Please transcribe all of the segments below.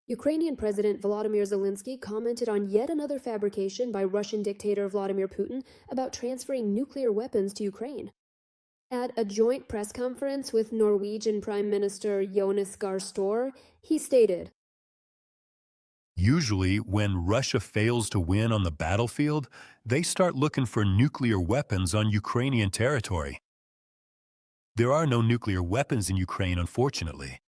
Ukrainian President Volodymyr Zelenskyy commented on yet another fabrication by Russian dictator Vladimir Putin about transferring nuclear weapons to Ukraine. At a joint press conference with Norwegian Prime Minister Jonas Gahr Store, he stated, "Usually, when Russia fails to win on the battlefield, they start looking for nuclear weapons on Ukrainian territory. There are no nuclear weapons in Ukraine, unfortunately.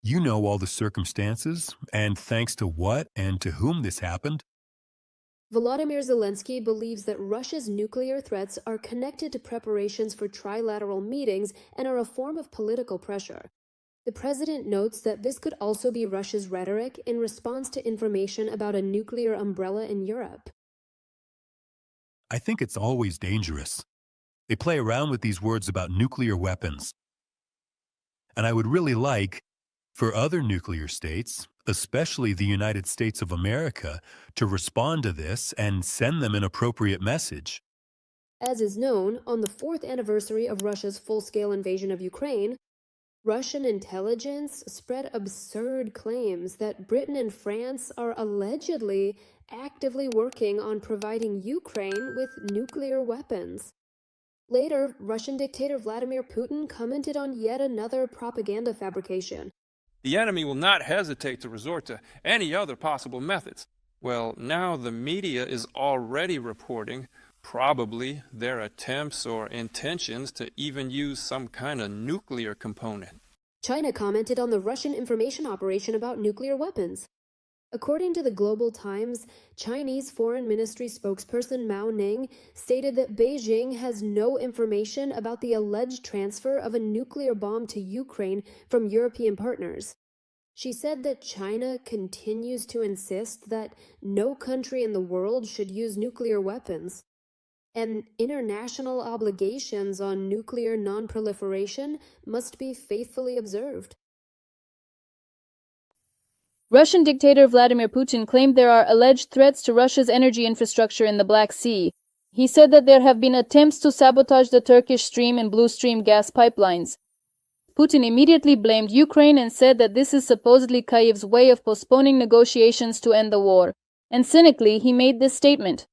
You know all the circumstances, and thanks to what and to whom this happened." Volodymyr Zelenskyy believes that Russia's nuclear threats are connected to preparations for trilateral meetings and are a form of political pressure. The president notes that this could also be Russia's rhetoric in response to information about a nuclear umbrella in Europe. "I think it's always dangerous. They play around with these words about nuclear weapons. And I would really like for other nuclear states, especially the United States of America, to respond to this and send them an appropriate message." As is known, on the 4th anniversary of Russia's full-scale invasion of Ukraine, Russian intelligence spread absurd claims that Britain and France are allegedly actively working on providing Ukraine with nuclear weapons. Later, Russian dictator Vladimir Putin commented on yet another propaganda fabrication. "The enemy will not hesitate to resort to any other possible methods." Well, now the media is already reporting probably their attempts or intentions to even use some kind of nuclear component. China commented on the Russian information operation about nuclear weapons. According to the Global Times, Chinese Foreign Ministry spokesperson Mao Ning stated that Beijing has no information about the alleged transfer of a nuclear bomb to Ukraine from European partners. She said that China continues to insist that no country in the world should use nuclear weapons, and international obligations on nuclear non-proliferation must be faithfully observed. Russian dictator Vladimir Putin claimed there are alleged threats to Russia's energy infrastructure in the Black Sea. He said that there have been attempts to sabotage the Turkish Stream and Blue Stream gas pipelines. Putin immediately blamed Ukraine and said that this is supposedly Kyiv's way of postponing negotiations to end the war. And cynically, he made this statement: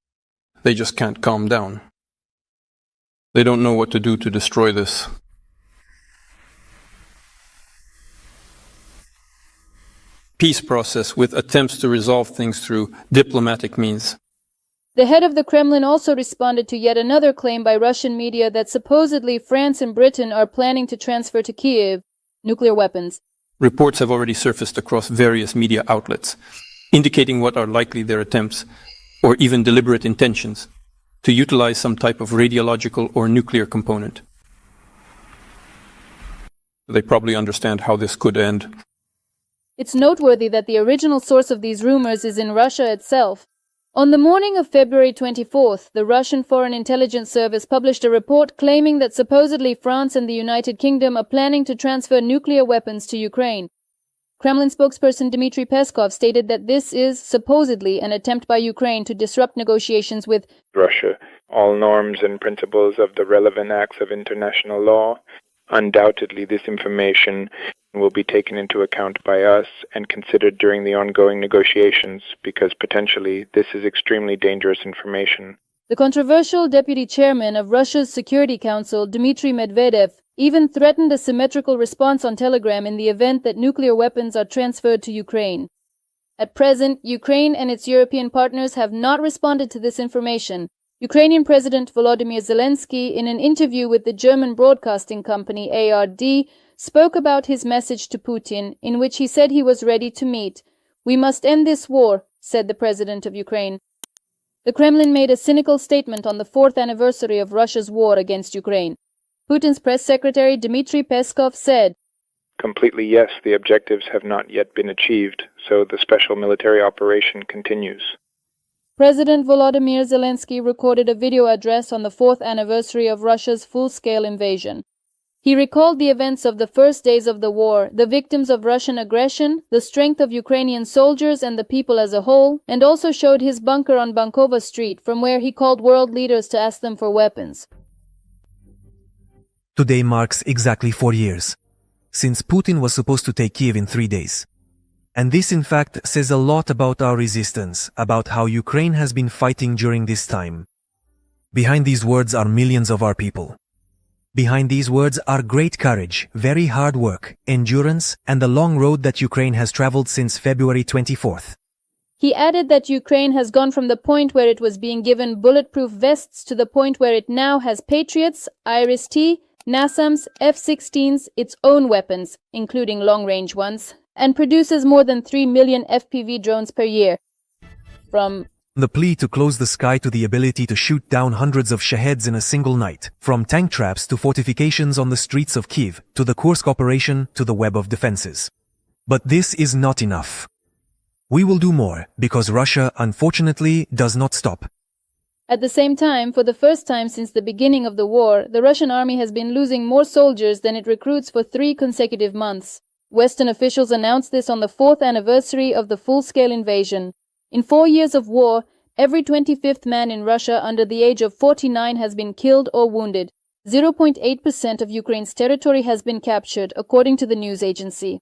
They just can't calm down. They don't know what to do to destroy this. Peace process with attempts to resolve things through diplomatic means. The head of the Kremlin also responded to yet another claim by Russian media that supposedly France and Britain are planning to transfer to Kyiv nuclear weapons. Reports have already surfaced across various media outlets, indicating what are likely their attempts, or even deliberate intentions, to utilize some type of radiological or nuclear component. They probably understand how this could end. It's noteworthy that the original source of these rumors is in Russia itself. On the morning of February 24th, the Russian Foreign Intelligence Service published a report claiming that supposedly France and the United Kingdom are planning to transfer nuclear weapons to Ukraine. Kremlin spokesperson Dmitry Peskov stated that this is supposedly an attempt by Ukraine to disrupt negotiations with Russia. All norms and principles of the relevant acts of international law. Undoubtedly, this information will be taken into account by us and considered during the ongoing negotiations, because potentially this is extremely dangerous information. The controversial deputy chairman of Russia's Security Council, Dmitry Medvedev, even threatened a symmetrical response on Telegram in the event that nuclear weapons are transferred to Ukraine. At present, Ukraine and its European partners have not responded to this information. Ukrainian President Volodymyr Zelenskyy, in an interview with the German broadcasting company ARD, spoke about his message to Putin, in which he said he was ready to meet. "We must end this war," said the president of Ukraine. The Kremlin made a cynical statement on the 4th anniversary of Russia's war against Ukraine. Putin's press secretary Dmitry Peskov said, Completely yes, the objectives have not yet been achieved, so the special military operation continues. President Volodymyr Zelenskyy recorded a video address on the 4th anniversary of Russia's full-scale invasion. He recalled the events of the first days of the war, the victims of Russian aggression, the strength of Ukrainian soldiers and the people as a whole, and also showed his bunker on Bankova Street, from where he called world leaders to ask them for weapons. Today marks exactly 4 years since Putin was supposed to take Kyiv in 3 days. And this in fact says a lot about our resistance, about how Ukraine has been fighting during this time. Behind these words are millions of our people. Behind these words are great courage, very hard work, endurance, and the long road that Ukraine has traveled since February 24th. He added that Ukraine has gone from the point where it was being given bulletproof vests to the point where it now has Patriots, Iris-T, NASAMS, F-16s, its own weapons, including long-range ones, and produces more than 3 million FPV drones per year. From the plea to close the sky to the ability to shoot down hundreds of Shaheds in a single night, from tank traps to fortifications on the streets of Kyiv, to the Kursk operation to the web of defenses. But this is not enough. We will do more, because Russia, unfortunately, does not stop. At the same time, for the first time since the beginning of the war, the Russian army has been losing more soldiers than it recruits for 3 consecutive months. Western officials announced this on the 4th anniversary of the full-scale invasion. In 4 years of war, every 25th man in Russia under the age of 49 has been killed or wounded. 0.8% of Ukraine's territory has been captured, according to the news agency.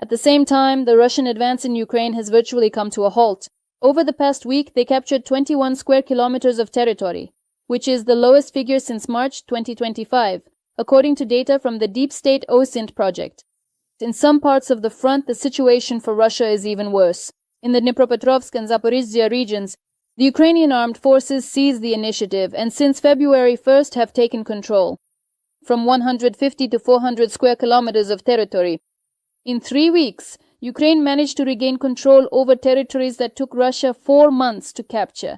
At the same time, the Russian advance in Ukraine has virtually come to a halt. Over the past week, they captured 21 square kilometers of territory, which is the lowest figure since March 2025, according to data from the Deep State OSINT project. In some parts of the front, the situation for Russia is even worse. In the Dnipropetrovsk and Zaporizhzhia regions, the Ukrainian armed forces seized the initiative and since February 1st have taken control. From 150 to 400 square kilometers of territory. In 3 weeks, Ukraine managed to regain control over territories that took Russia 4 months to capture.